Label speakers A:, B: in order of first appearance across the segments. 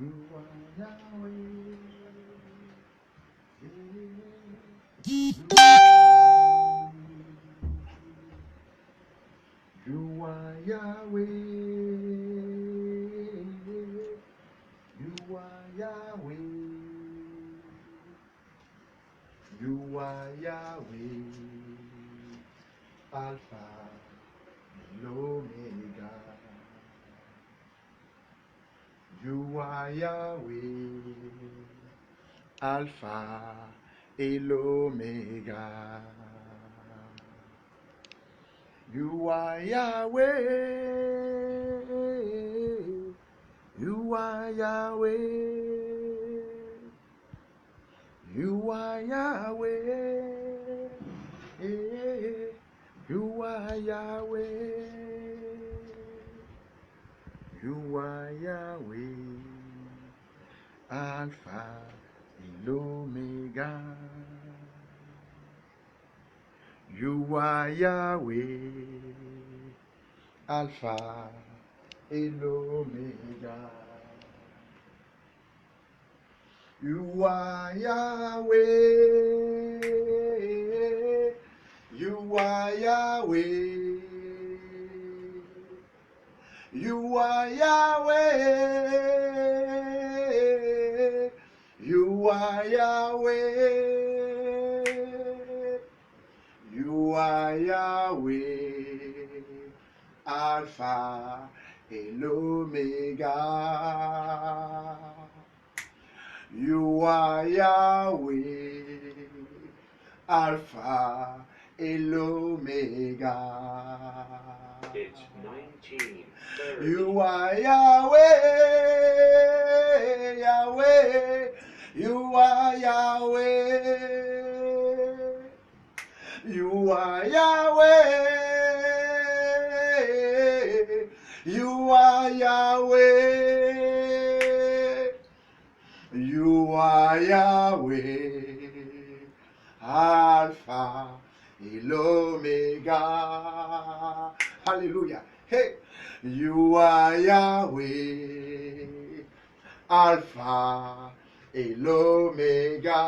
A: You are Yahweh. You are Yahweh. You are Yahweh. You are Yahweh. Alpha and Omega. You are Yahweh. Alpha et l'Oméga. You are Yahweh. You are Yahweh. You are Yahweh. You are Yahweh. You are Yahweh. Alpha et l'Oméga. You are Yahweh, Alpha et l'Oméga. You are Yahweh, you are Yahweh, you are Yahweh, you are Yahweh. You are Yahweh, Alpha et l'Oméga. You are Yahweh, Alpha et l'Oméga.
B: It's 19:30.
A: You are Yahweh, Yahweh. You are Yahweh. You are Yahweh. You are Yahweh. You are Yahweh. Alpha et l'Oméga. Hallelujah. Hey, you are Yahweh. Alpha et l'Oméga.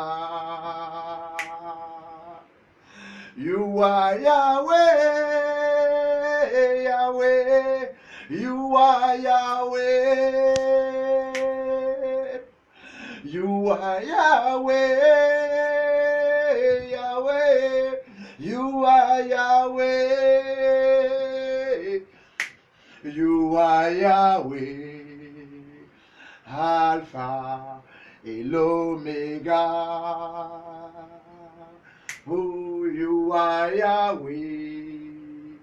A: You are Yahweh, Yahweh. You are Yahweh. You are Yahweh, Yahweh. You are Yahweh. You are Yahweh. Alpha et l'Oméga. Oh, you are Yahweh,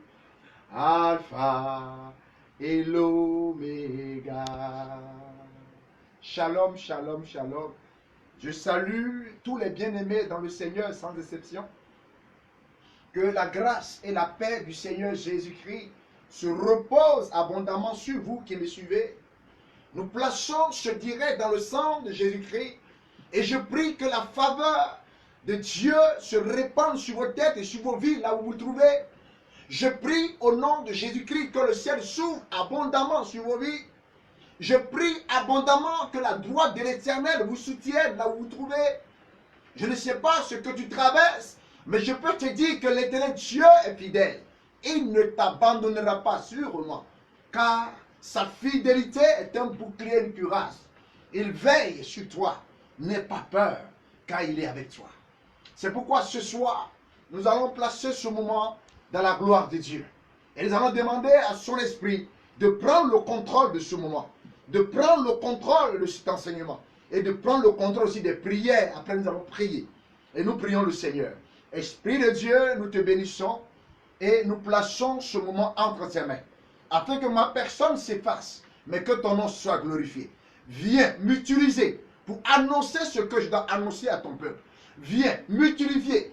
A: Alpha et l'Oméga. Shalom, shalom, shalom. Je salue tous les bien-aimés dans le Seigneur sans exception. Que la grâce et la paix du Seigneur Jésus-Christ se reposent abondamment sur vous qui me suivez. Nous plaçons ce direct dans le sang de Jésus-Christ et je prie que la faveur de Dieu se répande sur vos têtes et sur vos vies là où vous vous trouvez. Je prie au nom de Jésus-Christ que le ciel s'ouvre abondamment sur vos vies. Je prie abondamment que la droite de l'Éternel vous soutienne là où vous vous trouvez. Je ne sais pas ce que tu traverses, mais je peux te dire que l'Éternel Dieu est fidèle. Il ne t'abandonnera pas sûrement, car sa fidélité est un bouclier, une cuirasse. Il veille sur toi. N'aie pas peur, car il est avec toi. C'est pourquoi ce soir, nous allons placer ce moment dans la gloire de Dieu. Et nous allons demander à son esprit de prendre le contrôle de ce moment, de prendre le contrôle de cet enseignement et de prendre le contrôle aussi des prières. Après, nous allons prier. Et nous prions le Seigneur. Esprit de Dieu, nous te bénissons et nous plaçons ce moment entre tes mains, afin que ma personne s'efface, mais que ton nom soit glorifié. Viens m'utiliser pour annoncer ce que je dois annoncer à ton peuple. Viens m'utiliser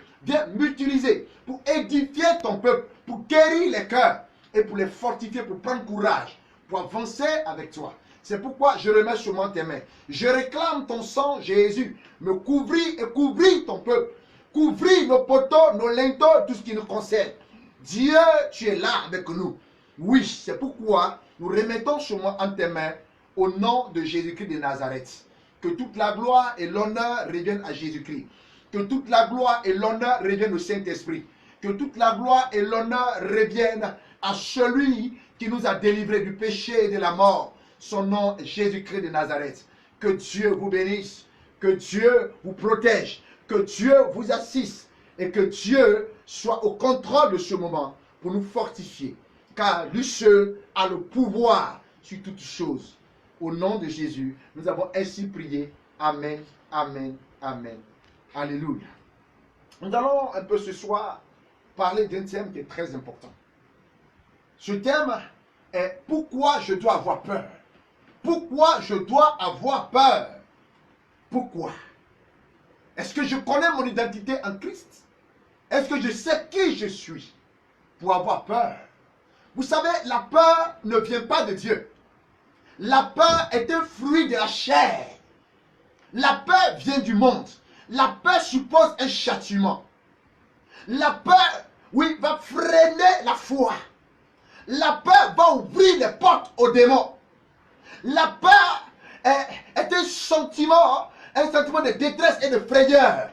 A: pour édifier ton peuple, pour guérir les cœurs et pour les fortifier, pour prendre courage, pour avancer avec toi. C'est pourquoi je remets sur moi tes mains. Je réclame ton sang, Jésus, me couvrir et couvrir ton peuple. Couvrir nos poteaux, nos linteaux, tout ce qui nous concerne. Dieu, tu es là avec nous. Oui, c'est pourquoi nous remettons sur moi en tes mains au nom de Jésus-Christ de Nazareth. Que toute la gloire et l'honneur reviennent à Jésus-Christ. Que toute la gloire et l'honneur reviennent au Saint-Esprit. Que toute la gloire et l'honneur reviennent à celui qui nous a délivrés du péché et de la mort. Son nom est Jésus-Christ de Nazareth. Que Dieu vous bénisse. Que Dieu vous protège. Que Dieu vous assiste. Et que Dieu soit au contrôle de ce moment pour nous fortifier. Car lui seul a le pouvoir sur toutes choses. Au nom de Jésus, nous avons ainsi prié. Amen, amen, amen. Alléluia. Nous allons un peu ce soir parler d'un thème qui est très important. Ce thème est pourquoi je dois avoir peur. Pourquoi je dois avoir peur? Pourquoi? Est-ce que je connais mon identité en Christ? Est-ce que je sais qui je suis pour avoir peur? Vous savez, la peur ne vient pas de Dieu. La peur est un fruit de la chair. La peur vient du monde. La peur suppose un châtiment. La peur, oui, va freiner la foi. La peur va ouvrir les portes aux démons. La peur est un sentiment de détresse et de frayeur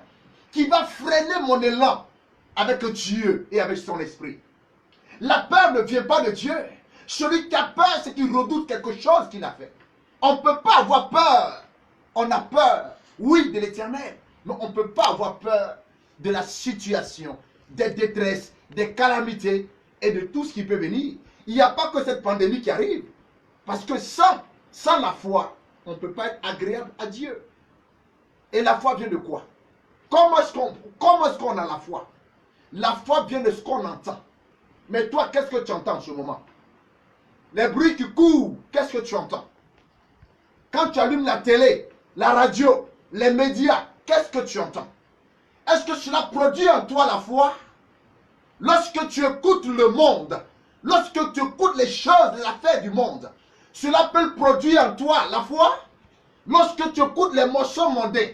A: qui va freiner mon élan avec Dieu et avec son esprit. La peur ne vient pas de Dieu. Celui qui a peur, c'est qu'il redoute quelque chose qu'il a fait. On ne peut pas avoir peur. On a peur, oui, de l'éternel. Mais on ne peut pas avoir peur de la situation, des détresses, des calamités et de tout ce qui peut venir. Il n'y a pas que cette pandémie qui arrive. Parce que sans la foi, on ne peut pas être agréable à Dieu. Et la foi vient de quoi? Comment est-ce qu'on a la foi? La foi vient de ce qu'on entend. Mais toi, qu'est-ce que tu entends en ce moment? Les bruits qui courent, qu'est-ce que tu entends? Quand tu allumes la télé, la radio, les médias, qu'est-ce que tu entends? Est-ce que cela produit en toi la foi? Lorsque tu écoutes le monde, lorsque tu écoutes les choses de l'affaire du monde, cela peut produire en toi la foi? Lorsque tu écoutes les morceaux mondains,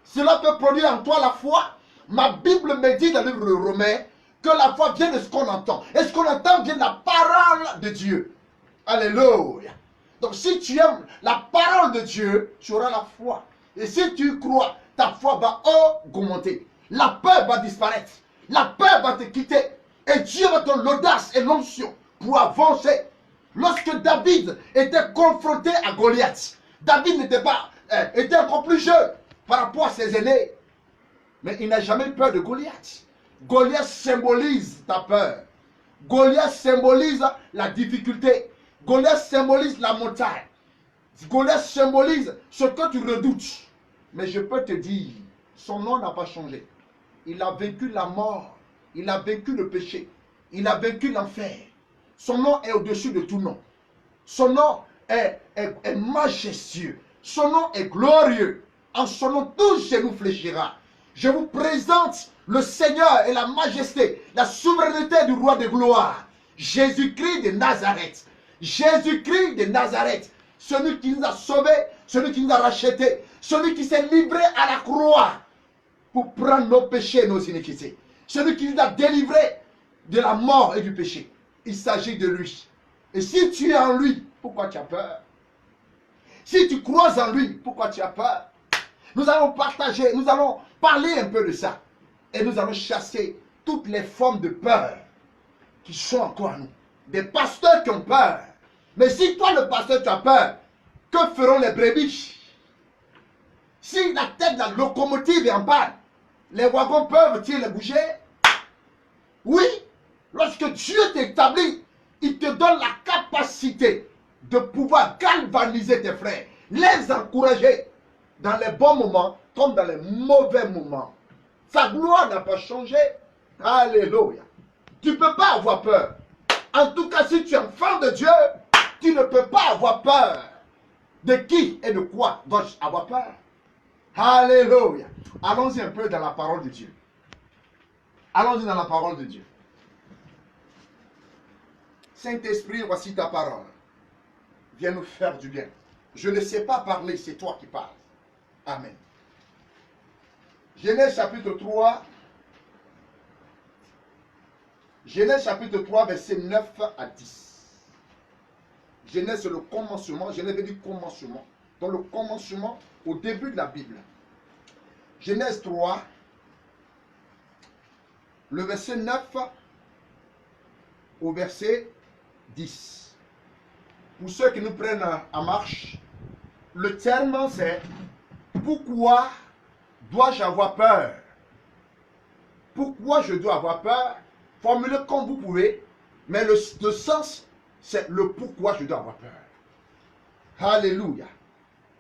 A: cela peut produire en toi la foi? Ma Bible me dit dans le livre de Romains que la foi vient de ce qu'on entend. Et ce qu'on entend vient de la parole de Dieu. Alléluia. Donc si tu aimes la parole de Dieu, tu auras la foi. Et si tu crois, ta foi va augmenter. La peur va disparaître. La peur va te quitter. Et Dieu va te donner l'audace et l'onction pour avancer. Lorsque David était confronté à Goliath, David était encore plus jeune par rapport à ses aînés. Mais il n'a jamais eu peur de Goliath. Goliath symbolise ta peur. Goliath symbolise la difficulté. Goliath symbolise la montagne. Goliath symbolise ce que tu redoutes. Mais je peux te dire, son nom n'a pas changé. Il a vaincu la mort. Il a vaincu le péché. Il a vaincu l'enfer. Son nom est au-dessus de tout nom. Son nom est majestueux. Son nom est glorieux. En son nom, tout genou fléchira. Je vous présente le Seigneur et la majesté, la souveraineté du roi de gloire. Jésus-Christ de Nazareth. Jésus-Christ de Nazareth. Celui qui nous a sauvés, celui qui nous a rachetés, celui qui s'est livré à la croix pour prendre nos péchés et nos iniquités. Celui qui nous a délivrés de la mort et du péché. Il s'agit de lui. Et si tu es en lui, pourquoi tu as peur? Si tu crois en lui, pourquoi tu as peur? Nous allons partager, nous allons parler un peu de ça. Et nous allons chasser toutes les formes de peur qui sont encore en nous. Des pasteurs qui ont peur. Mais si toi, le pasteur, tu as peur, que feront les brebis? Si la tête de la locomotive est en panne, les wagons peuvent-ils les bouger? Oui. Lorsque Dieu t'établit, il te donne la capacité de pouvoir galvaniser tes frères, les encourager dans les bons moments comme dans les mauvais moments. Sa gloire n'a pas changé. Alléluia. Tu ne peux pas avoir peur. En tout cas, si tu es enfant de Dieu, tu ne peux pas avoir peur. De qui et de quoi dois-je avoir peur? Alléluia. Allons-y un peu dans la parole de Dieu. Allons-y dans la parole de Dieu. Saint-Esprit, voici ta parole. Viens nous faire du bien. Je ne sais pas parler, c'est toi qui parles. Amen. Genèse chapitre 3. Genèse chapitre 3, verset 9 à 10. Genèse, c'est le commencement. Genèse veut dire commencement. Donc le commencement au début de la Bible. Genèse 3, le verset 9 au verset 10. Pour ceux qui nous prennent en marche, le terme c'est « Pourquoi dois-je avoir peur ?» Pourquoi je dois avoir peur? Formulez comme vous pouvez, mais le sens, c'est le pourquoi je dois avoir peur. Alléluia.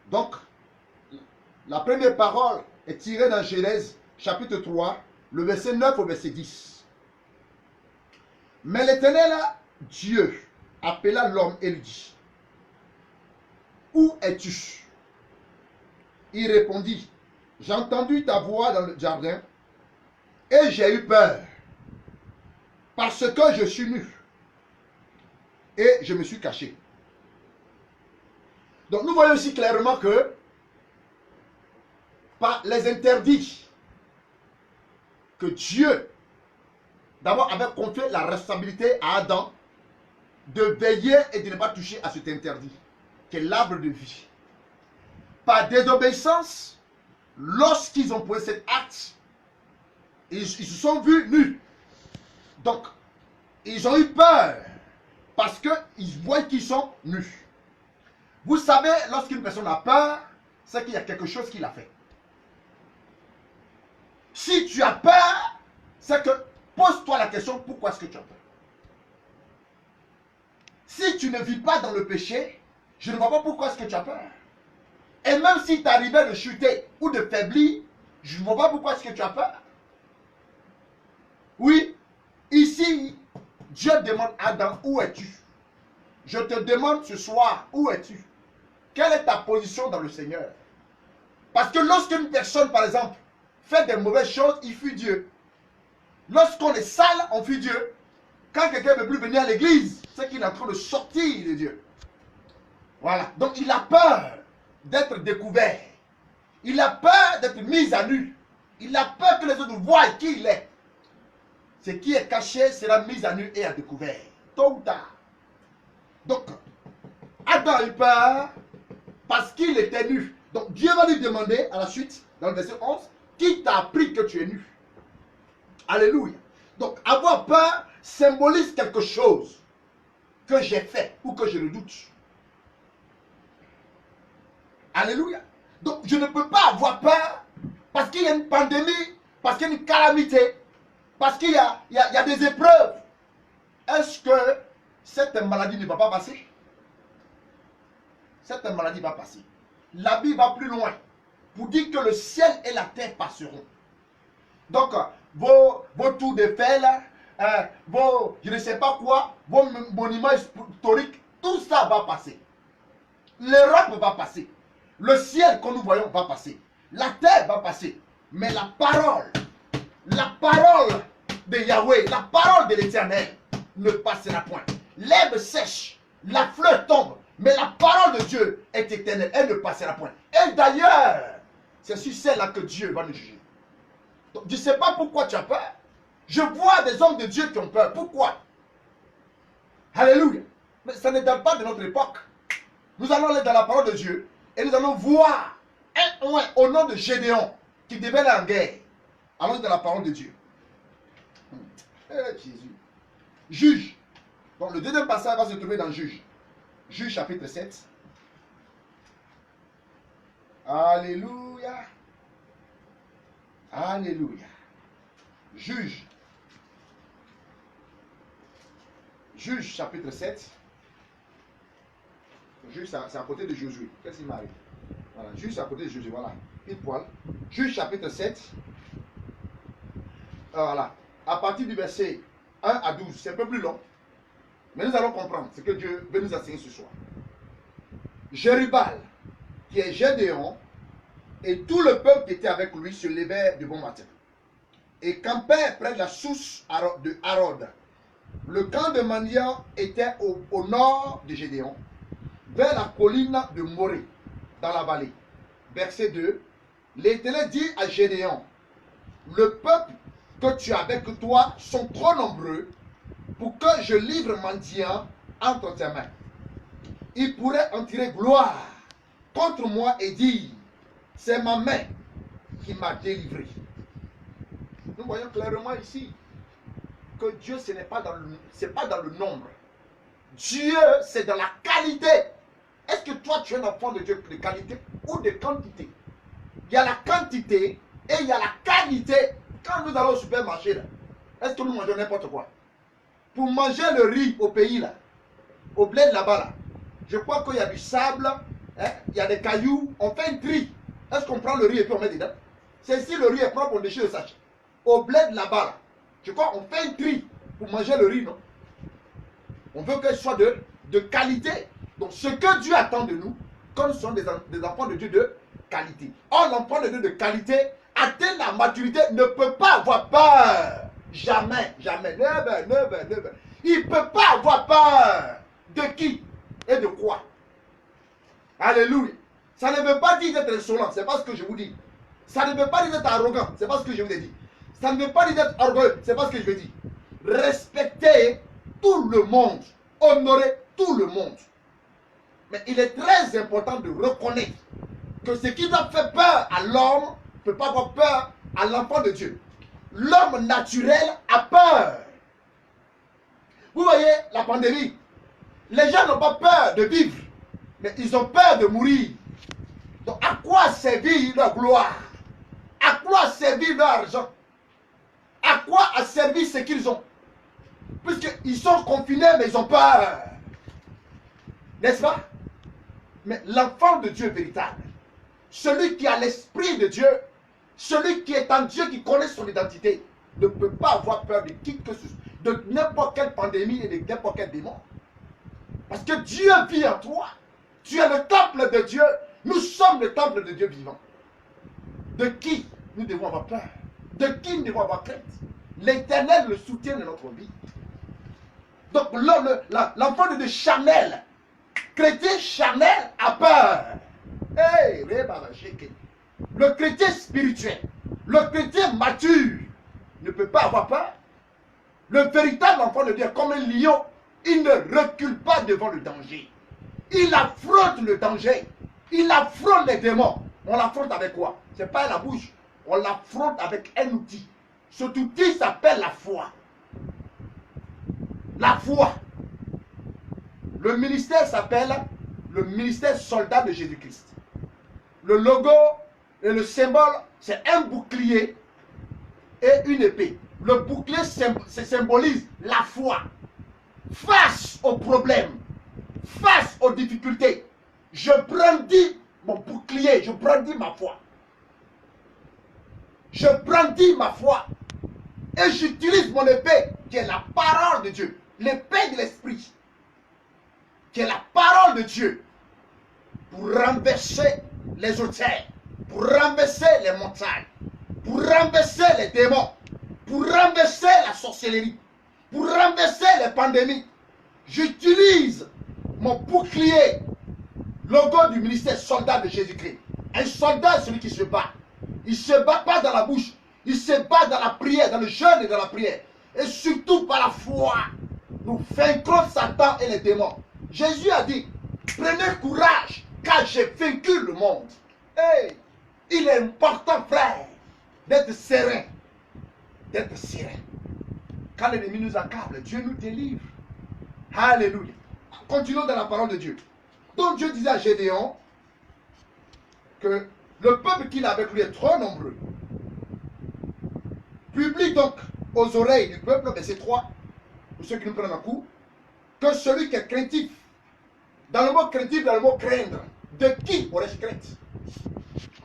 A: Donc, la première parole est tirée dans Genèse, chapitre 3, le verset 9 au verset 10. Mais l'Éternel, Dieu, appela l'homme et lui dit, « Où es-tu » Il répondit, « J'ai entendu ta voix dans le jardin, et j'ai eu peur, parce que je suis nu, et je me suis caché. » Donc nous voyons aussi clairement que par les interdits que Dieu d'abord avait confié la responsabilité à Adam de veiller et de ne pas toucher à cet interdit, qui est l'arbre de vie. Par désobéissance, lorsqu'ils ont posé cet acte, ils se sont vus nus. Donc, ils ont eu peur parce qu'ils voient qu'ils sont nus. Vous savez, lorsqu'une personne a peur, c'est qu'il y a quelque chose qu'il a fait. Si tu as peur, c'est que pose-toi la question, pourquoi est-ce que tu as peur? Si tu ne vis pas dans le péché, je ne vois pas pourquoi est-ce que tu as peur. Et même si tu arrivais de chuter ou de faiblir, je ne vois pas pourquoi est-ce que tu as peur. Oui, ici, Dieu demande à Adam, où es-tu? Je te demande ce soir, où es-tu? Quelle est ta position dans le Seigneur? Parce que lorsqu'une personne, par exemple, fait des mauvaises choses, il fuit Dieu. Lorsqu'on est sale, on fuit Dieu. Quand quelqu'un ne veut plus venir à l'église, c'est qu'il est en train de sortir de Dieu. Voilà. Donc il a peur d'être découvert. Il a peur d'être mis à nu. Il a peur que les autres voient qui il est. Ce qui est caché sera mis à nu et à découvert. Tôt ou tard. Donc, Adam a eu peur parce qu'il était nu. Donc Dieu va lui demander à la suite, dans le verset 11, qui t'a appris que tu es nu? Alléluia. Donc avoir peur symbolise quelque chose que j'ai fait ou que je redoute. Alléluia. Donc je ne peux pas avoir peur parce qu'il y a une pandémie, parce qu'il y a une calamité, parce qu'il y a des épreuves. Est-ce que cette maladie ne va pas passer? Cette maladie va passer. La Bible va plus loin pour dire que le ciel et la terre passeront. Donc, vos tours d'Eiffel, vos je ne sais pas quoi, vos monuments historiques, tout ça va passer. L'Europe va passer. Le ciel que nous voyons va passer. La terre va passer. Mais la parole de Yahweh, la parole de l'Éternel ne passera point. L'herbe sèche, la fleur tombe, mais la parole de Dieu est éternelle, elle ne passera point. Et d'ailleurs, c'est sur celle-là que Dieu va nous juger. Donc, je ne sais pas pourquoi tu as peur. Je vois des hommes de Dieu qui ont peur. Pourquoi? Alléluia. Mais ça ne date pas de notre époque. Nous allons aller dans la parole de Dieu et nous allons voir un oint au nom de Gédéon qui devait aller en guerre. Allons dans la parole de Dieu. Jésus. Juge. Donc le deuxième passage va se trouver dans Juge. Juge chapitre 7. Alléluia. Alléluia. Juge. Juge chapitre 7. Juge, c'est à côté de Josué. Qu'est-ce qui m'arrive? Voilà. Juge, c'est à côté de Josué. Voilà. Pile poil. Juge chapitre 7. Voilà. À partir du verset 1 à 12. C'est un peu plus long. Mais nous allons comprendre ce que Dieu veut nous enseigner ce soir. Jérubal, qui est Gédéon, et tout le peuple qui était avec lui se levait de bon matin et campait près de la source de Harod. Le camp de Madian était au nord de Gédéon, vers la colline de Morée, dans la vallée. Verset 2. L'Éternel dit à Gédéon, le peuple que tu as avec toi sont trop nombreux pour que je livre Madian entre tes mains. il pourrait en tirer gloire contre moi et dire, c'est ma main qui m'a délivré. Nous voyons clairement ici que Dieu, ce n'est pas dans le nombre. Dieu, c'est dans la qualité. Est-ce que toi, tu es un enfant de Dieu de qualité ou de quantité? Il y a la quantité et il y a la qualité. Quand nous allons au supermarché, là, est-ce que nous mangeons n'importe quoi? Pour manger le riz au pays, là, au bled là-bas, là, je crois qu'il y a du sable, hein, il y a des cailloux, on fait un tri. Est-ce qu'on prend le riz et puis on met dedans? C'est si le riz est propre, on déchire le sachet. Au bled là-bas, là, je crois qu'on fait un tri pour manger le riz, non? On veut que ce soit de qualité. Donc ce que Dieu attend de nous, comme nous sommes des enfants de Dieu de qualité. Or, l'enfant de Dieu de qualité, atteint la maturité, ne peut pas avoir peur. Jamais, jamais. Never, never, never. Il ne peut pas avoir peur. De qui et de quoi? Alléluia. Ça ne veut pas dire d'être insolent, c'est pas ce que je vous dis. Ça ne veut pas dire d'être arrogant, c'est pas ce que je vous ai dit. Ça ne veut pas dire d'être orgueilleux, c'est pas ce que je veux dire. Respecter tout le monde, honorer tout le monde. Mais il est très important de reconnaître que ce qui doit faire peur à l'homme ne peut pas avoir peur à l'enfant de Dieu. L'homme naturel a peur. Vous voyez la pandémie. Les gens n'ont pas peur de vivre, mais ils ont peur de mourir. Donc à quoi servir leur gloire? À quoi servir leur argent? À quoi a servi ce qu'ils ont? Puisqu'ils sont confinés, mais ils ont peur. N'est-ce pas? Mais l'enfant de Dieu véritable, celui qui a l'esprit de Dieu, celui qui est en Dieu, qui connaît son identité, ne peut pas avoir peur de qui que ce soit, de n'importe quelle pandémie et de n'importe quel démon. Parce que Dieu vit en toi. Tu es le temple de Dieu. Nous sommes le temple de Dieu vivant. De qui nous devons avoir peur? De qui nous devons avoir crainte? L'Éternel le soutient de notre vie. Donc l'enfant de Dieu charnel, chrétien charnel a peur. Hey, le chrétien spirituel, le chrétien mature ne peut pas avoir peur. Le véritable enfant de Dieu est comme un lion. Il ne recule pas devant le danger. Il affronte le danger. Il affronte les démons. On l'affronte avec quoi? Ce n'est pas la bouche. On l'affronte avec un outil. Cet outil s'appelle la foi. La foi. Le ministère s'appelle le ministère soldat de Jésus-Christ. Le logo et le symbole, c'est un bouclier et une épée. Le bouclier symbolise la foi. Face aux problèmes, face aux difficultés, je brandis mon bouclier, je brandis ma foi. Je brandis ma foi. Et j'utilise mon épée, qui est la parole de Dieu. L'épée de l'esprit, qui est la parole de Dieu, pour renverser les auteurs, pour renverser les montagnes, pour renverser les démons, pour renverser la sorcellerie, pour renverser les pandémies. J'utilise mon bouclier, logo du ministère soldat de Jésus-Christ. Un soldat, celui qui se bat. Il ne se bat pas dans la bouche, il se bat dans la prière, dans le jeûne et dans la prière. Et surtout par la foi, nous vaincrons Satan et les démons. Jésus a dit, prenez courage, car j'ai vaincu le monde. Hey, il est important, frère, d'être serein. D'être serein. Quand l'ennemi nous accable, Dieu nous délivre. Alléluia. Continuons dans la parole de Dieu. Donc Dieu disait à Gédéon que le peuple qu'il a avec lui est trop nombreux. Publie donc aux oreilles du peuple, verset 3, pour ceux qui nous prennent en coup, que celui qui est craintif, dans le mot craintif, dans le mot craindre, de qui aurais-je crainte?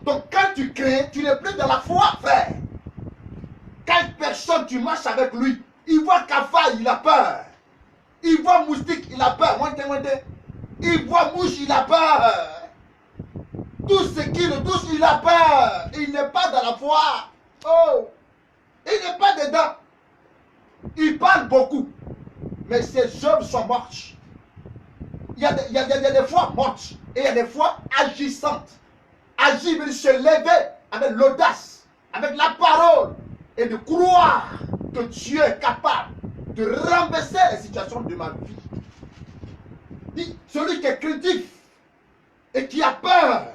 A: Donc quand tu crains, tu n'es plus dans la foi, frère. Quand personne, tu marches avec lui, il voit cafard, il a peur. Il voit moustique, il a peur. Il voit mouche, il a peur. Tout ce qui le touche, il a peur. Il n'est pas dans la foi. Oh, il n'est pas dedans. Il parle beaucoup, mais ses œuvres sont mortes. Il y a des fois mortes et il y a des fois agissantes. Agir veut dire se lever avec l'audace, avec la parole et de croire que Dieu est capable de renverser les situations de ma vie. Celui celui qui est craintif et qui a peur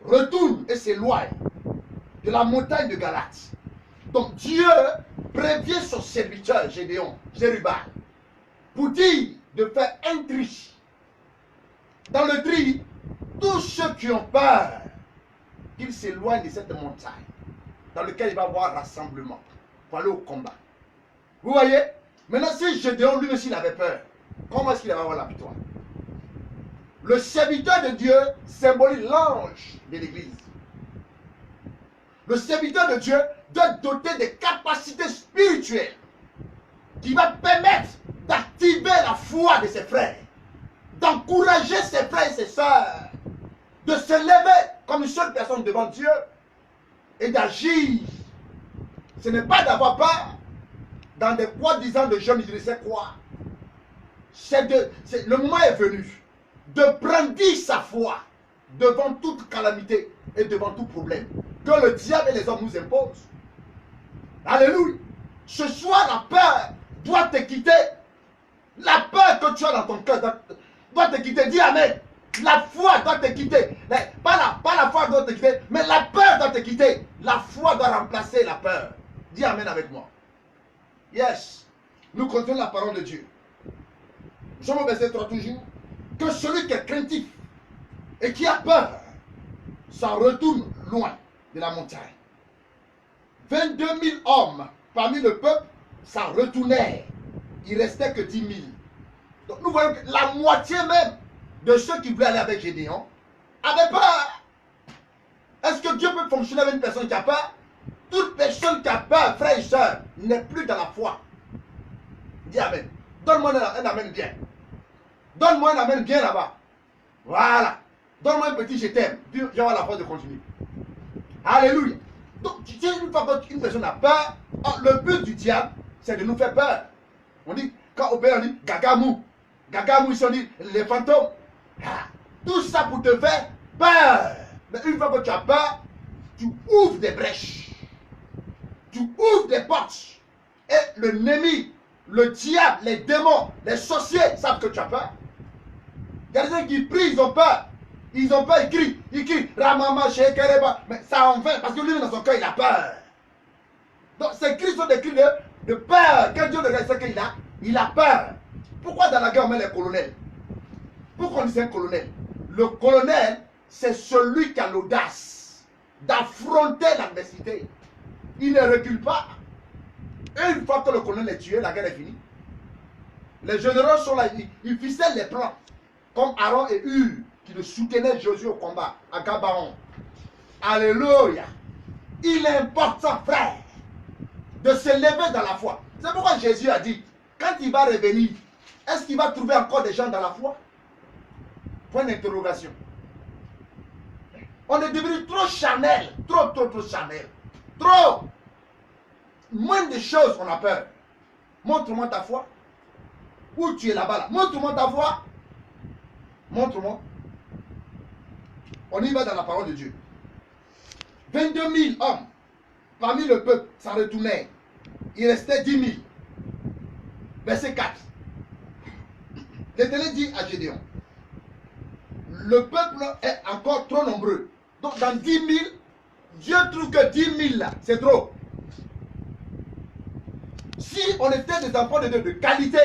A: retourne et s'éloigne de la montagne de Galate. Donc Dieu prévient son serviteur Gédéon, Jérubal, pour dire de faire un tri. Dans le tri, tous ceux qui ont peur, qu'ils s'éloignent de cette montagne dans laquelle il va y avoir rassemblement pour aller au combat. Vous voyez? Maintenant, si Gédéon, lui aussi, il avait peur, comment est-ce qu'il va avoir la victoire? Le serviteur de Dieu symbolise l'ange de l'église. Le serviteur de Dieu doit doter des capacités spirituelles qui va permettre d'activer la foi de ses frères, d'encourager ses frères et ses sœurs, de se lever comme une seule personne devant Dieu et d'agir. Ce n'est pas d'avoir peur dans des quoi disant de jeunes, je ne sais quoi. Le moment est venu de brandir sa foi devant toute calamité et devant tout problème que le diable et les hommes nous imposent. Alléluia. Ce soir, la peur doit te quitter. La peur que tu as dans ton cœur doit te quitter. Dis Amen. La foi doit te quitter. Pas la foi doit te quitter, mais la peur doit te quitter. La foi doit remplacer la peur. Dis Amen avec moi. Yes. Nous continuons la parole de Dieu. Nous sommes au verset 3 toujours. Que celui qui est craintif et qui a peur s'en retourne loin de la montagne. 22 000 hommes parmi le peuple s'en retournèrent. Il ne restait que 10 000. Donc nous voyons que la moitié même de ceux qui voulaient aller avec Gédéon avaient peur. Est-ce que Dieu peut fonctionner avec une personne qui a peur? Toute personne qui a peur, frère et soeur, n'est plus dans la foi. Dis Amen. Donne-moi un amen bien. Donne-moi un amen bien là-bas. Voilà. Donne-moi un petit je t'aime. Puis je vais avoir la force de continuer. Alléluia. Donc, une fois qu'une personne a peur, le but du diable, c'est de nous faire peur. On dit, quand au pays, on dit gagamou. Gagamou, ici on dit les fantômes. Tout ça pour te faire peur. Mais une fois que tu as peur, tu ouvres des brèches. Tu ouvres des portes. Et l'ennemi, le diable, les démons, les sorciers savent que tu as peur. Il y a des gens qui prient, ils ont peur. Ils ont peur, ils crient, Ramama, Shekereba. Mais ça en fait, parce que lui, dans son cœur, il a peur. Donc, ces cris sont des cris de peur. Quand Dieu le regarde, c'est qu'il a, il a peur. Pourquoi dans la guerre, on met les colonels? Pourquoi on dit c'est un colonel? Le colonel, c'est celui qui a l'audace d'affronter l'adversité. Il ne recule pas. Et une fois que le colonel est tué, la guerre est finie. Les généraux sont là, ils ficellent les plans. Comme Aaron et Hur, qui le soutenaient Josué au combat, à Gabaon. Alléluia. Il est important, frère, de se lever dans la foi. C'est pourquoi Jésus a dit, quand il va revenir, est-ce qu'il va trouver encore des gens dans la foi? Point d'interrogation. On est devenu trop charnel, trop charnel. Trop. Moins de choses, on a peur. Montre-moi ta foi. Où tu es là-bas là. Montre-moi ta foi. Montre-moi. On y va dans la parole de Dieu. 22 000 hommes parmi le peuple s'en retournaient. Il restait 10 000. Verset 4. L'Éternel dit à Gédéon, le peuple est encore trop nombreux. Donc dans 10 000, Dieu trouve que 10 000 là, c'est trop. Si on était des enfants de Dieu de qualité,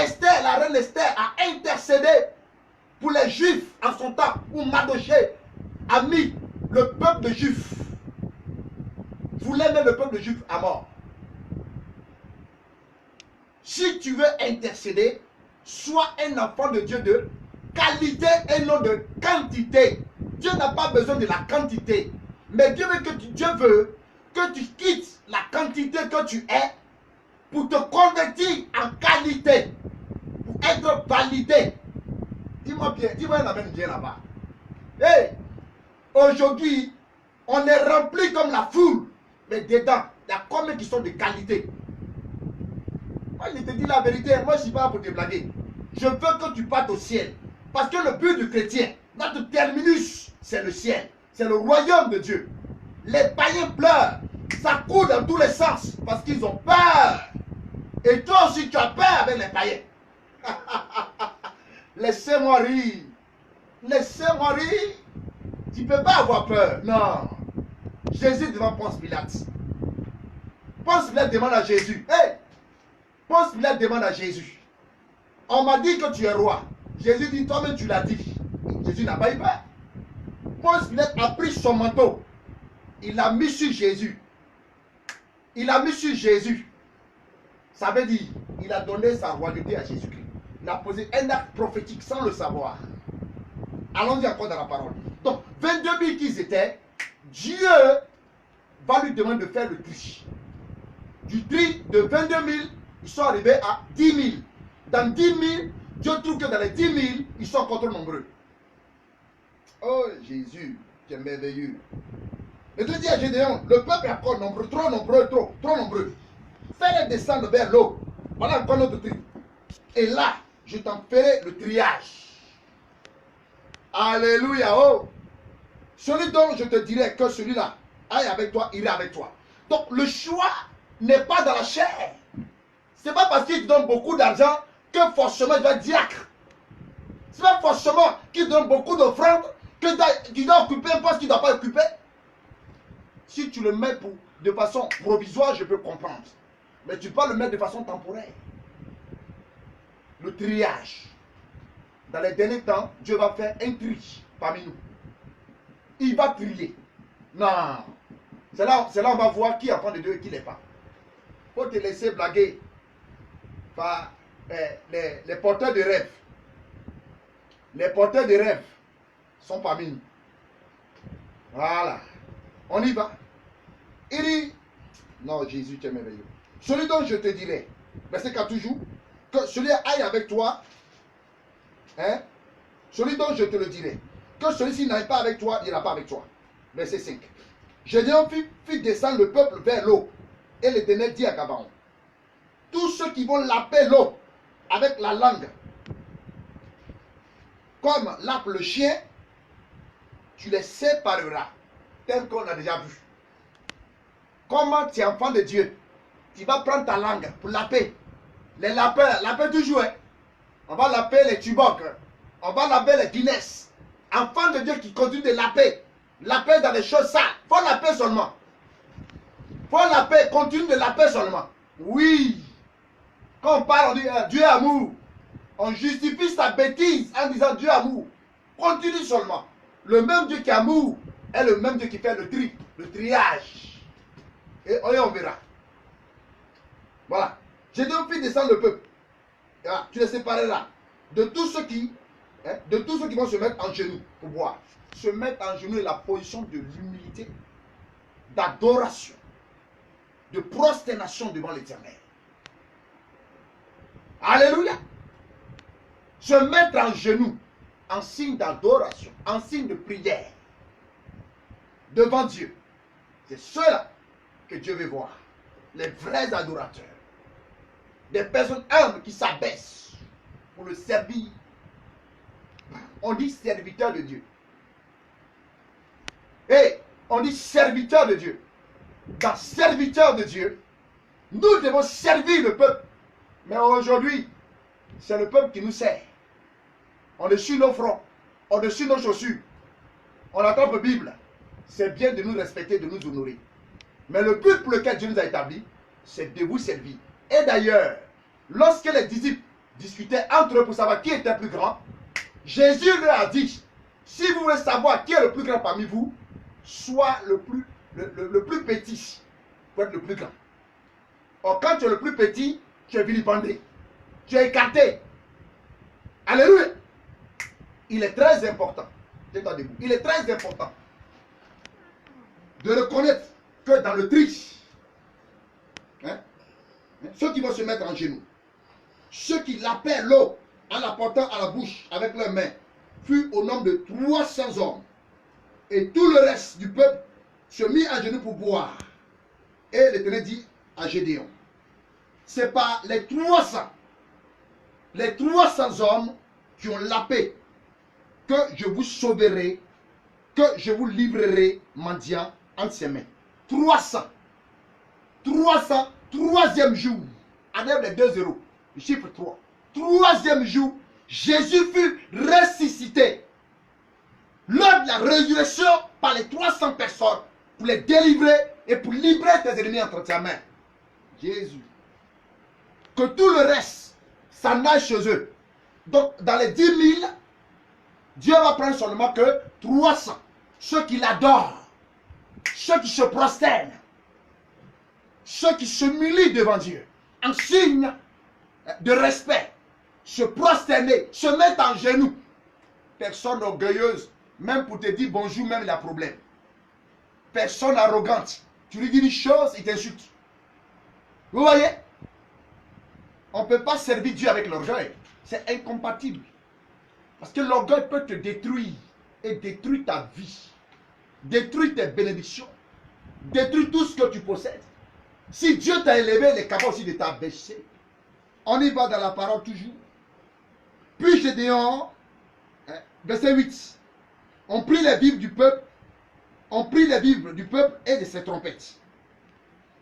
A: Esther, la reine Esther, a intercédé pour les Juifs en son temps, où Mardochée a mis le peuple de Juifs, voulait mettre le peuple de Juifs à mort. Si tu veux intercéder, sois un enfant de Dieu de qualité et non de quantité. Dieu n'a pas besoin de la quantité, mais Dieu veut que tu quittes la quantité que tu es pour te convertir en qualité, pour être validé. Dis-moi bien, dis-moi un amen bien là-bas. Hey, aujourd'hui, on est rempli comme la foule, mais dedans, il y a combien qui sont de qualité? Moi, je te dis la vérité, moi, je ne suis pas là pour te blaguer. Je veux que tu partes au ciel. Parce que le but du chrétien, notre terminus, c'est le ciel. C'est le royaume de Dieu. Les païens pleurent. Ça court dans tous les sens parce qu'ils ont peur. Et toi aussi, tu as peur avec les païens. Laissez-moi rire. Laissez-moi rire. Tu ne peux pas avoir peur. Non. Jésus devant Ponce Pilate. Ponce Pilate demande à Jésus. Hey! Ponce Pilate demande à Jésus. On m'a dit que tu es roi. Jésus dit, toi-même tu l'as dit. Jésus n'a pas eu peur. Ponce Pilate a pris son manteau. Il l'a mis sur Jésus. Il a mis sur Jésus. Ça veut dire, il a donné sa royauté à Jésus-Christ. Il a posé un acte prophétique sans le savoir. Allons-y encore dans la parole. Donc, 22 000 qu'ils étaient, Dieu va lui demander de faire le tri. Du tri de 22 000, ils sont arrivés à 10 000. Dans 10 000, Dieu trouve que dans les 10 000, ils sont encore trop nombreux. Oh Jésus, tu es merveilleux. Et Dieu dit à Gédéon, le peuple est encore nombreux, trop nombreux. Fais-les descendre vers l'eau. Voilà encore notre tri. Et là, je t'en ferai le triage. Alléluia. Oh. Celui dont je te dirai que celui-là aille avec toi, irai avec toi. Donc le choix n'est pas dans la chair. Ce n'est pas parce qu'il te donne beaucoup d'argent que forcément il va être diacre. Ce n'est pas forcément qu'il donne beaucoup d'offrandes que tu dois occuper un poste qu'il ne doit pas occuper. Si tu le mets de façon provisoire, je peux comprendre. Mais tu peux le mettre de façon temporaire. Le triage. Dans les derniers temps, Dieu va faire un tri parmi nous. Il va trier. Non. C'est là on va voir qui est enfant de Dieu et qui n'est pas. Il faut te laisser blaguer par les porteurs de rêves. Les porteurs de rêves sont parmi nous. Voilà. On y va. Il dit, non Jésus, tu es merveilleux. Celui dont je te dirai, verset 4 toujours, que celui aille avec toi, hein, celui dont je te le dirai, que celui-ci n'aille pas avec toi, il n'ira pas avec toi. Verset 5. Gédéon fit descendre le peuple vers l'eau, et l'Éternel dit à Gabaon, tous ceux qui vont laper l'eau avec la langue, comme lape le chien, tu les sépareras, tel qu'on a déjà vu. Comment tu es enfant de Dieu, tu vas prendre ta langue pour laper. Les lapins, laper toujours. Hein? On va laper les tubocs, on va laper les Guinness. Enfant de Dieu qui continue de laper. Laper dans les choses sales. Il faut laper seulement. Il faut laper, continue de laper seulement. Oui. Quand on parle, on dit Dieu amour. On justifie sa bêtise en disant Dieu amour. Continue seulement. Le même Dieu qui est amour est le même Dieu qui fait le tri, le triage. Et on verra. Voilà. J'ai donc fait descendre le peuple. Voilà. Tu les sépareras de tous ceux qui vont se mettre en genoux pour boire. Se mettre en genoux est la position de l'humilité, d'adoration, de prosternation devant l'Éternel. Alléluia. Se mettre en genoux en signe d'adoration, en signe de prière devant Dieu. C'est ceux-là que Dieu veut voir. Les vrais adorateurs. Des personnes humbles qui s'abaissent pour le servir. On dit serviteur de Dieu. Et on dit serviteur de Dieu. Dans serviteur de Dieu, nous devons servir le peuple. Mais aujourd'hui, c'est le peuple qui nous sert. On dessus nos fronts, on dessus nos chaussures. On attend la Bible. C'est bien de nous respecter, de nous honorer. Mais le but pour lequel Dieu nous a établis, c'est de vous servir. Et d'ailleurs, lorsque les disciples discutaient entre eux pour savoir qui était le plus grand, Jésus leur a dit, si vous voulez savoir qui est le plus grand parmi vous, sois le plus petit pour être le plus grand. Or, quand tu es le plus petit, tu es vilipendé. Tu es écarté. Alléluia. Il est très important. Il est très important de reconnaître que dans le tri, ceux qui vont se mettre en genoux, ceux qui lapaient l'eau en la portant à la bouche avec leurs mains, furent au nombre de 300 hommes. Et tout le reste du peuple se mit à genoux pour boire. Et l'Éternel dit à Gédéon, c'est pas les 300 hommes qui ont lapé que je vous sauverai, que je vous livrerai mendiant entre ses mains. 300, troisième jour, enlève les 2 zéros, le chiffre 3. Troisième jour, Jésus fut ressuscité lors de la résurrection par les 300 personnes pour les délivrer et pour libérer tes ennemis entre tes mains. Jésus. Que tout le reste s'en aille chez eux. Donc, dans les 10 000, Dieu va prendre seulement que 300. Ceux qui l'adorent, ceux qui se prosternent, ceux qui se mulient devant Dieu, en signe de respect, se prosterner, se mettre en genoux. Personne orgueilleuse, même pour te dire bonjour, même il a problème. Personne arrogante. Tu lui dis une chose, il t'insulte. Vous voyez? On ne peut pas servir Dieu avec l'orgueil. C'est incompatible. Parce que l'orgueil peut te détruire et détruire ta vie. Détruire tes bénédictions. Détruire tout ce que tu possèdes. Si Dieu t'a élevé, il est capable aussi de t'abaisser. On y va dans la parole toujours. Puis Gédéon, verset 8. On prit les vivres du peuple. On prit les vivres du peuple et de ses trompettes.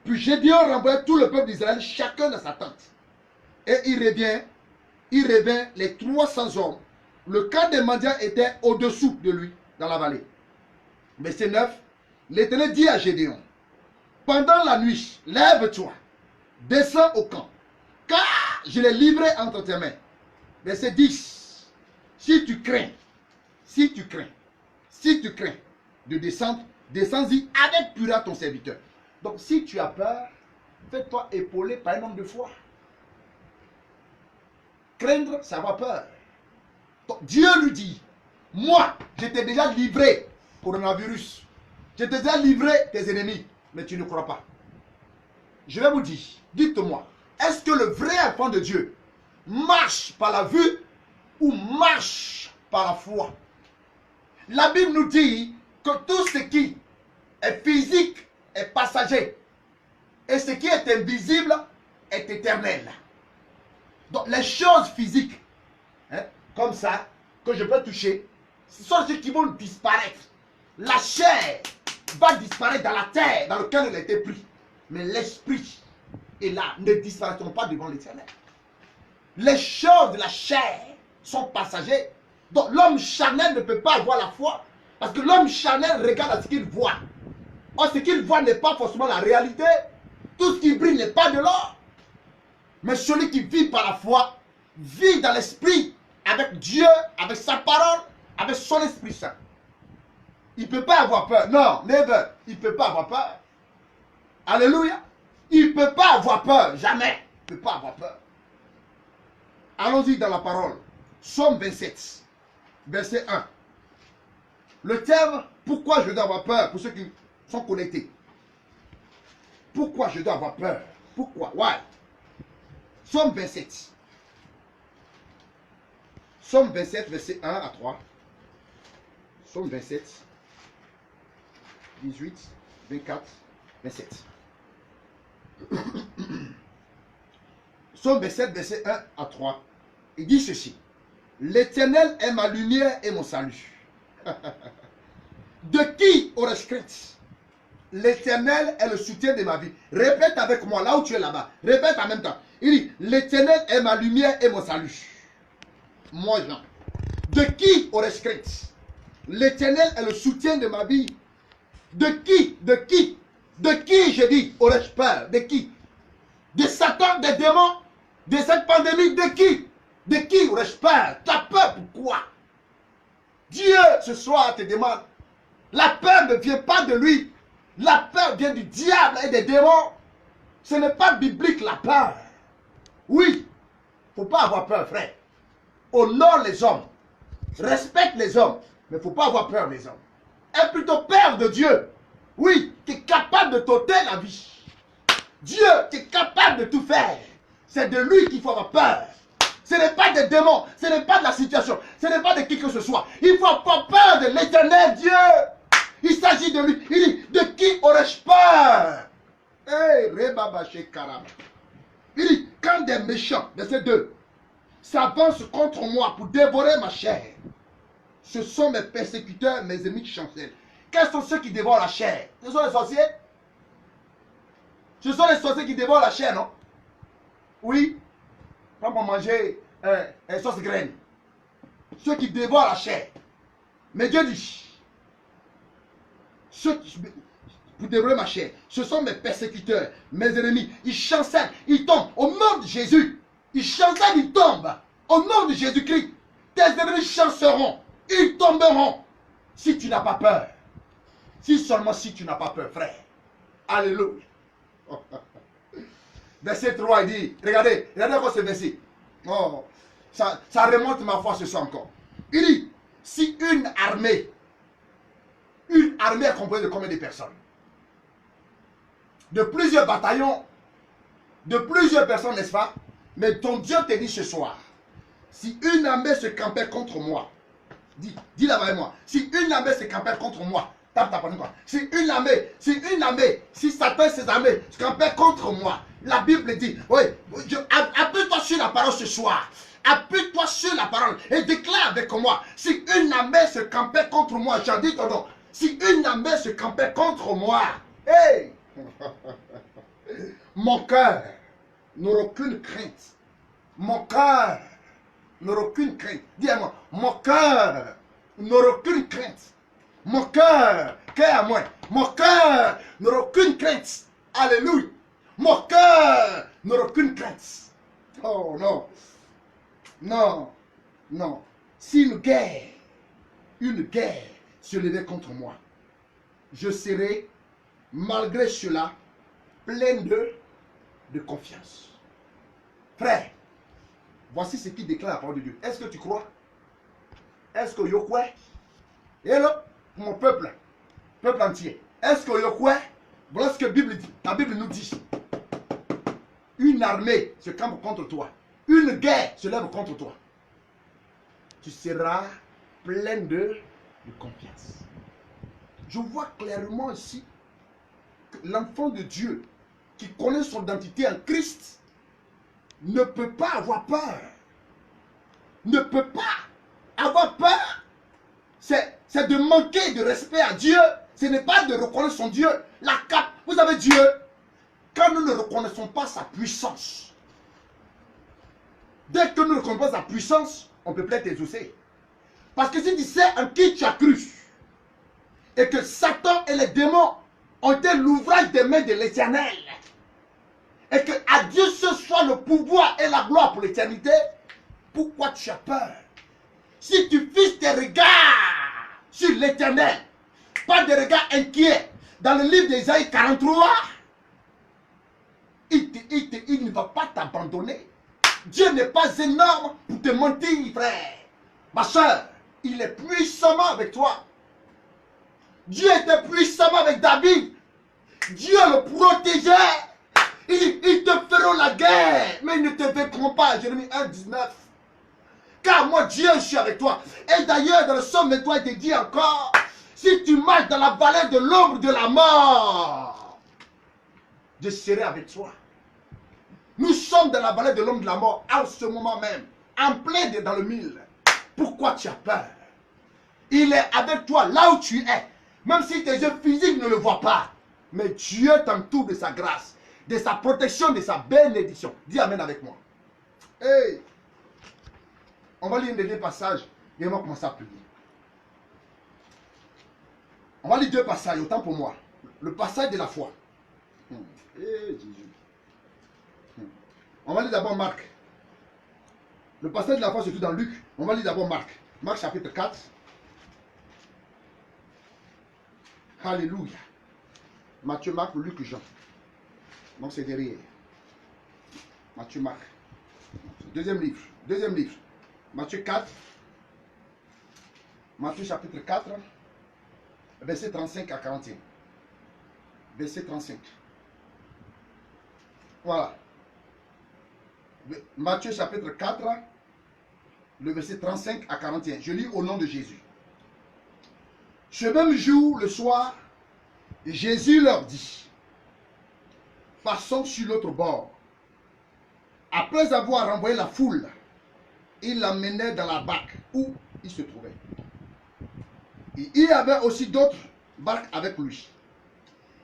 A: Puis Gédéon renvoya tout le peuple d'Israël, chacun dans sa tente. Et il revint les 300 hommes. Le camp des mendiants était au-dessous de lui, dans la vallée. Verset 9. L'Éternel dit à Gédéon, pendant la nuit, lève-toi, descends au camp, car je l'ai livré entre tes mains. Verset 10. Si tu crains de descendre, descends-y avec Pura ton serviteur. Donc si tu as peur, fais-toi épauler par un homme de foi. Craindre, ça va peur. Donc, Dieu lui dit, moi, je t'ai déjà livré coronavirus. Je t'ai déjà livré tes ennemis, mais tu ne crois pas. Je vais vous dire, dites-moi, est-ce que le vrai enfant de Dieu marche par la vue ou marche par la foi? La Bible nous dit que tout ce qui est physique est passager et ce qui est invisible est éternel. Donc les choses physiques, comme ça, que je peux toucher, ce sont ceux qui vont disparaître. La chair va disparaître dans la terre dans laquelle elle a été prise. Mais l'esprit et là ne disparaîtront pas devant l'Éternel. Les choses de la chair sont passagères. Donc l'homme charnel ne peut pas avoir la foi. Parce que l'homme charnel regarde à ce qu'il voit. Or ce qu'il voit n'est pas forcément la réalité. Tout ce qui brille n'est pas de l'or. Mais celui qui vit par la foi, vit dans l'esprit, avec Dieu, avec sa parole, avec son Esprit Saint. Il ne peut pas avoir peur. Non, never. Il ne peut pas avoir peur. Alléluia. Il ne peut pas avoir peur. Jamais. Il ne peut pas avoir peur. Allons-y dans la parole. Psaume 27, verset 1. Le terme, pourquoi je dois avoir peur, pour ceux qui sont connectés. Pourquoi je dois avoir peur? Pourquoi? Why? Psaume 27. Psaume 27, verset 1 à 3. Psaume 27, 18, 24, 27. Psaume 27, verset 1 à 3. Il dit ceci. L'Éternel est ma lumière et mon salut. De qui aurais-je crainte? L'Éternel est le soutien de ma vie. Répète avec moi, là où tu es là-bas. Répète en même temps. Il dit, l'Éternel est ma lumière et mon salut. Moi, Jean. De qui aurais-je crainte? L'Éternel est le soutien de ma vie. De qui? De qui? De qui, je dis, aurais-je peur? De qui? De Satan, des démons? De cette pandémie? De qui? De qui aurais-je peur? Tu as peur pourquoi? Dieu, ce soir, te demande. La peur ne vient pas de lui. La peur vient du diable et des démons. Ce n'est pas biblique la peur. Oui, il ne faut pas avoir peur, frère. Honore les hommes. Respecte les hommes. Mais il ne faut pas avoir peur des hommes. Aie plutôt peur de Dieu. Oui, qui est capable de t'ôter la vie. Dieu qui est capable de tout faire. C'est de lui qu'il faut avoir peur. Ce n'est pas des démons. Ce n'est pas de la situation. Ce n'est pas de qui que ce soit. Il faut avoir peur de l'Éternel Dieu. Il s'agit de lui. Il dit, de qui aurais-je peur? Hey, Rebabaché Karama. Il dit, quand des méchants, verset 2, s'avancent contre moi pour dévorer ma chair, ce sont mes persécuteurs, mes ennemis qui chancellent. Quels sont ceux qui dévorent la chair? Ce sont les sorciers? Ce sont les sorciers qui dévorent la chair, non? Oui. Quand on mangeait sauce graine, ceux qui dévorent la chair. Mais Dieu dit, ceux qui, pour dévorer ma chair, ce sont mes persécuteurs, mes ennemis. Ils chancellent, ils tombent au nom de Jésus. Ils chancellent, ils tombent au nom de Jésus-Christ. Tes ennemis chanceront, ils tomberont. Si tu n'as pas peur, si seulement si tu n'as pas peur, frère. Alléluia. Verset 3, il dit, regardez encore ce verset. Oh, ça remonte ma foi ce soir encore. Il dit, si une armée est composée de combien de personnes? De plusieurs bataillons, de plusieurs personnes, n'est-ce pas? Mais ton Dieu te dit ce soir, si une armée se campait contre moi, dis là-bas avec moi, si une armée se campait contre moi, tape ta parole, si une armée, si Satan et ses armées se campaient contre moi, la Bible dit, oui, appuie-toi sur la parole ce soir, appuie-toi sur la parole et déclare avec moi, si une armée se campait contre moi, j'en dis ton nom, si une armée se campait contre moi, hey, mon cœur n'aura aucune crainte, mon cœur n'aura aucune crainte, dis-moi, mon cœur n'aura aucune crainte, mon cœur, à moi, mon cœur n'aura aucune crainte, alléluia, mon cœur n'aura aucune crainte. Oh non, non, non, si une guerre se levait contre moi, je serai malgré cela plein de confiance. Frère, voici ce qui déclare la parole de Dieu. Est-ce que tu crois? Est-ce que yo crois? Et là, pour mon peuple entier, est-ce que yo crois? Voilà ce que la Bible dit. La Bible nous dit. Une armée se campe contre toi. Une guerre se lève contre toi. Tu seras plein de confiance. Je vois clairement ici que l'enfant de Dieu qui connaît son identité en Christ ne peut pas avoir peur. Ne peut pas avoir peur. C'est de manquer de respect à Dieu. Ce n'est pas de reconnaître son Dieu. Vous savez Dieu, quand nous ne reconnaissons pas sa puissance, dès que nous ne reconnaissons pas sa puissance, on peut peut-être exaucer. Parce que si tu sais en qui tu as cru, et que Satan et les démons ont été l'ouvrage des mains de l'Éternel, et que à Dieu ce soit le pouvoir et la gloire pour l'éternité, pourquoi tu as peur? Si tu fixes tes regards sur l'Éternel, pas des regards inquiets, dans le livre d'Ésaïe 43, il ne va pas t'abandonner. Dieu n'est pas énorme pour te mentir, frère. Ma soeur, il est puissamment avec toi. Dieu était puissamment avec David. Dieu le protégeait. Ils te feront la guerre, mais ils ne te vaincront pas. Jérémie 1, 19. Car moi, Dieu, je suis avec toi. Et d'ailleurs, dans le psaume 23, il te dit encore, si tu marches dans la vallée de l'ombre de la mort, je serai avec toi. Nous sommes dans la vallée de l'ombre de la mort, en ce moment même, en plein dans le mille. Pourquoi tu as peur? Il est avec toi là où tu es. Même si tes yeux physiques ne le voient pas. Mais Dieu t'entoure de sa grâce, de sa protection, de sa bénédiction. Dis Amen avec moi. Hey! On va lire un dernier passage et on va commencer à prier. On va lire deux passages, autant pour moi. Le passage de la foi. Jésus. On va lire d'abord Marc. Le passage de la foi, surtout dans Luc. On va lire d'abord Marc. Marc chapitre 4. Alléluia. Matthieu, Marc, Luc, Jean. Donc c'est derrière. Matthieu, Marc. Deuxième livre. Matthieu 4. Matthieu chapitre 4. Verset 35 à 41. Verset 35. Voilà. Matthieu chapitre 4. Le verset 35 à 41. Je lis au nom de Jésus. Ce même jour, le soir, Jésus leur dit, passons sur l'autre bord. Après avoir renvoyé la foule, il l'emmenait dans la barque où il se trouvait. Et il y avait aussi d'autres barques avec lui.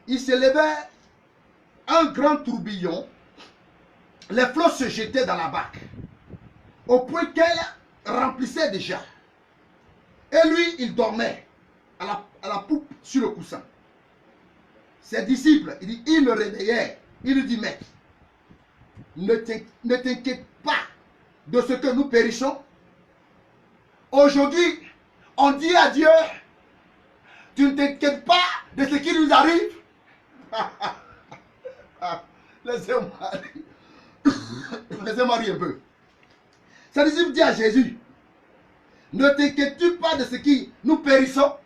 A: Il s'élevait un grand tourbillon. Les flots se jetaient dans la barque, au point qu'elle remplissait déjà. Et lui, il dormait à la poupe sur le coussin. Ses disciples, ils le réveillaient. Il lui dit, maître, ne t'inquiète pas de ce que nous périssons. Aujourd'hui, on dit à Dieu, tu ne t'inquiètes pas de ce qui nous arrive. Laissez-moi rire un peu. Ses disciples dit à Jésus, ne t'inquiètes-tu pas de ce qui nous périssons?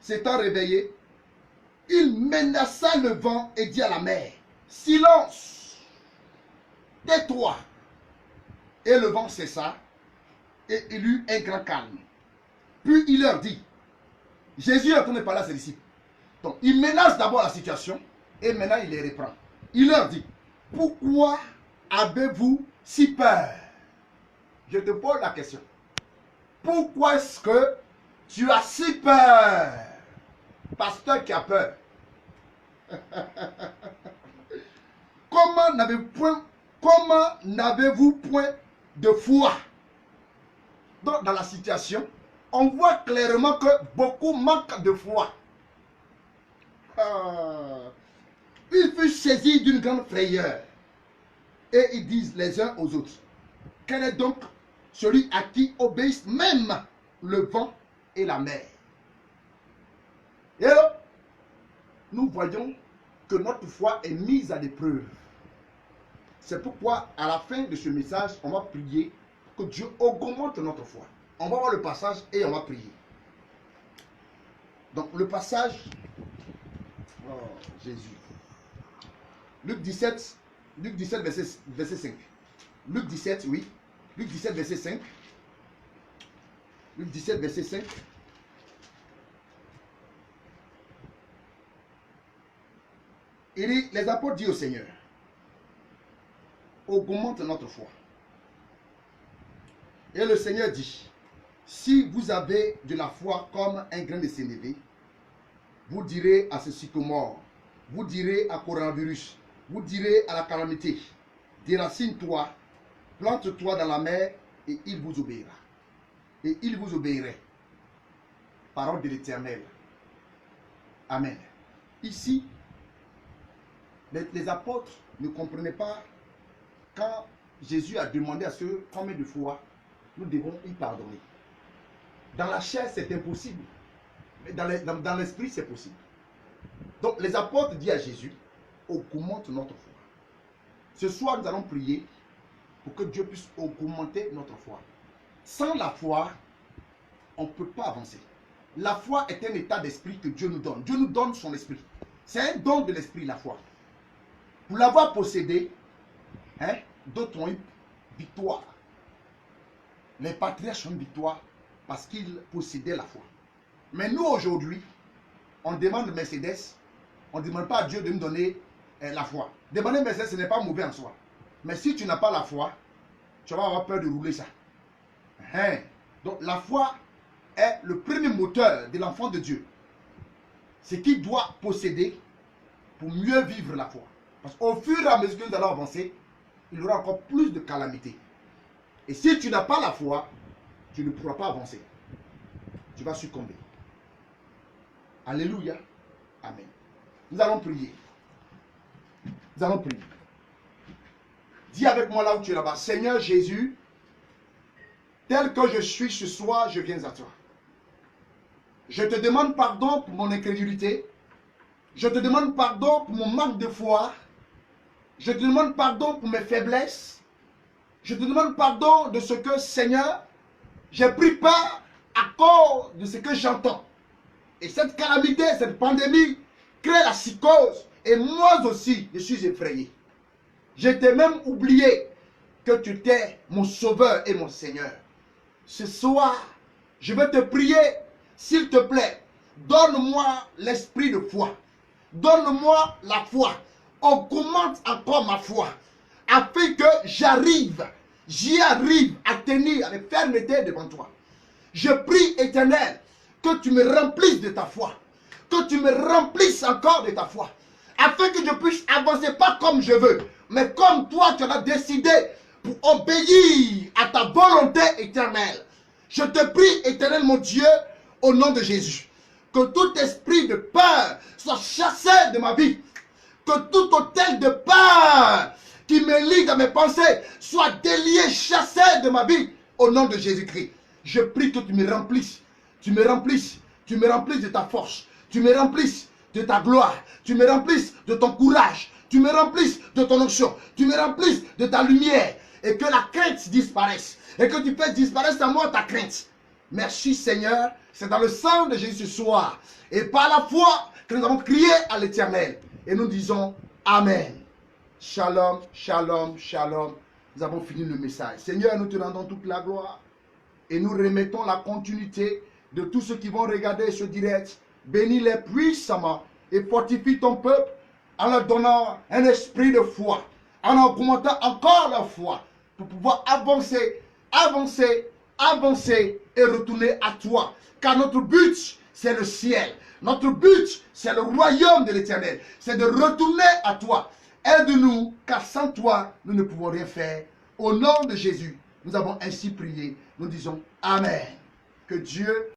A: S'étant réveillé, il menaça le vent et dit à la mer, silence, tais-toi. Et le vent cessa et il eut un grand calme. Puis il leur dit, Jésus est en train de parler à ses disciples. Donc il menace d'abord la situation et maintenant il les reprend. Il leur dit, pourquoi avez-vous si peur? Je te pose la question. Pourquoi est-ce que tu as si peur? Pasteur qui a peur. Comment n'avez-vous point de foi? Donc dans la situation, on voit clairement que beaucoup manquent de foi. Il fut saisi d'une grande frayeur. Et ils disent les uns aux autres, quel est donc celui à qui obéissent même le vent et la mer? Et alors, nous voyons que notre foi est mise à l'épreuve. C'est pourquoi, à la fin de ce message, on va prier que Dieu augmente notre foi. On va voir le passage et on va prier. Donc, le passage, oh Jésus, Luc 17, verset 5. Luc 17, oui. Luc 17, verset 5. Luc 17, verset 5. Il dit, les apôtres disent au Seigneur, augmente notre foi. Et le Seigneur dit, si vous avez de la foi comme un grain de sénévé, vous direz à ce sycomore, vous direz à coronavirus, vous direz à la calamité, déracine-toi, plante-toi dans la mer et il vous obéira. Et il vous obéirait. Parole de l'Éternel. Amen. Ici, les apôtres ne comprenaient pas quand Jésus a demandé à ceux combien de fois nous devons y pardonner. Dans la chair, c'est impossible. Mais dans l'esprit, c'est possible. Donc, les apôtres disent à Jésus, augmente notre foi. Ce soir, nous allons prier pour que Dieu puisse augmenter notre foi. Sans la foi, on ne peut pas avancer. La foi est un état d'esprit que Dieu nous donne. Dieu nous donne son esprit. C'est un don de l'esprit, la foi. Pour l'avoir possédé, d'autres ont eu victoire. Les patriarches ont eu victoire parce qu'ils possédaient la foi. Mais nous, aujourd'hui, on demande Mercedes, on ne demande pas à Dieu de nous donner la foi. Demander Mercedes, ce n'est pas mauvais en soi. Mais si tu n'as pas la foi, tu vas avoir peur de rouler ça. Donc la foi est le premier moteur de l'enfant de Dieu. Ce qu'il doit posséder pour mieux vivre la foi. Parce qu'au fur et à mesure que nous allons avancer, il y aura encore plus de calamités. Et si tu n'as pas la foi, tu ne pourras pas avancer. Tu vas succomber. Alléluia. Amen. Nous allons prier. Nous allons prier. Dis avec moi là où tu es là-bas. Seigneur Jésus, tel que je suis ce soir, je viens à toi. Je te demande pardon pour mon incrédulité. Je te demande pardon pour mon manque de foi. Je te demande pardon pour mes faiblesses. Je te demande pardon de ce que, Seigneur, j'ai pris peur à cause de ce que j'entends. Et cette calamité, cette pandémie, crée la psychose. Et moi aussi, je suis effrayé. Je t'ai même oublié que tu étais mon sauveur et mon Seigneur. Ce soir, je vais te prier, s'il te plaît, donne-moi l'esprit de foi. Donne-moi la foi. Augmente encore ma foi. Afin que j'y arrive à tenir avec fermeté devant toi. Je prie, Éternel, que tu me remplisses de ta foi. Que tu me remplisses encore de ta foi. Afin que je puisse avancer pas comme je veux, mais comme toi tu en as décidé pour obéir à ta volonté éternelle.
C: Je te prie, Éternel mon Dieu, au nom de Jésus, que tout esprit de peur soit chassé de ma vie. Que tout autel de peur qui me lie dans mes pensées soit délié, chassé de ma vie au nom de Jésus-Christ. Je prie que tu me remplisses. Tu me remplisses. Tu me remplisses de ta force. Tu me remplisses de ta gloire. Tu me remplisses de ton courage. Tu me remplisses de ton onction. Tu me remplisses de ta lumière. Et que la crainte disparaisse. Et que tu fasses disparaître à moi ta crainte. Merci Seigneur. C'est dans le sang de Jésus ce soir. Et par la foi que nous avons crié à l'Éternel. Et nous disons Amen. Shalom, shalom, shalom. Nous avons fini le message. Seigneur, nous te rendons toute la gloire. Et nous remettons la continuité de tous ceux qui vont regarder ce direct. Bénis-les puissamment et fortifie ton peuple en leur donnant un esprit de foi, en augmentant encore leur foi pour pouvoir avancer, avancer, avancer et retourner à toi. Car notre but, c'est le ciel. Notre but, c'est le royaume de l'Éternel. C'est de retourner à toi. Aide-nous, car sans toi, nous ne pouvons rien faire. Au nom de Jésus, nous avons ainsi prié. Nous disons Amen. Que Dieu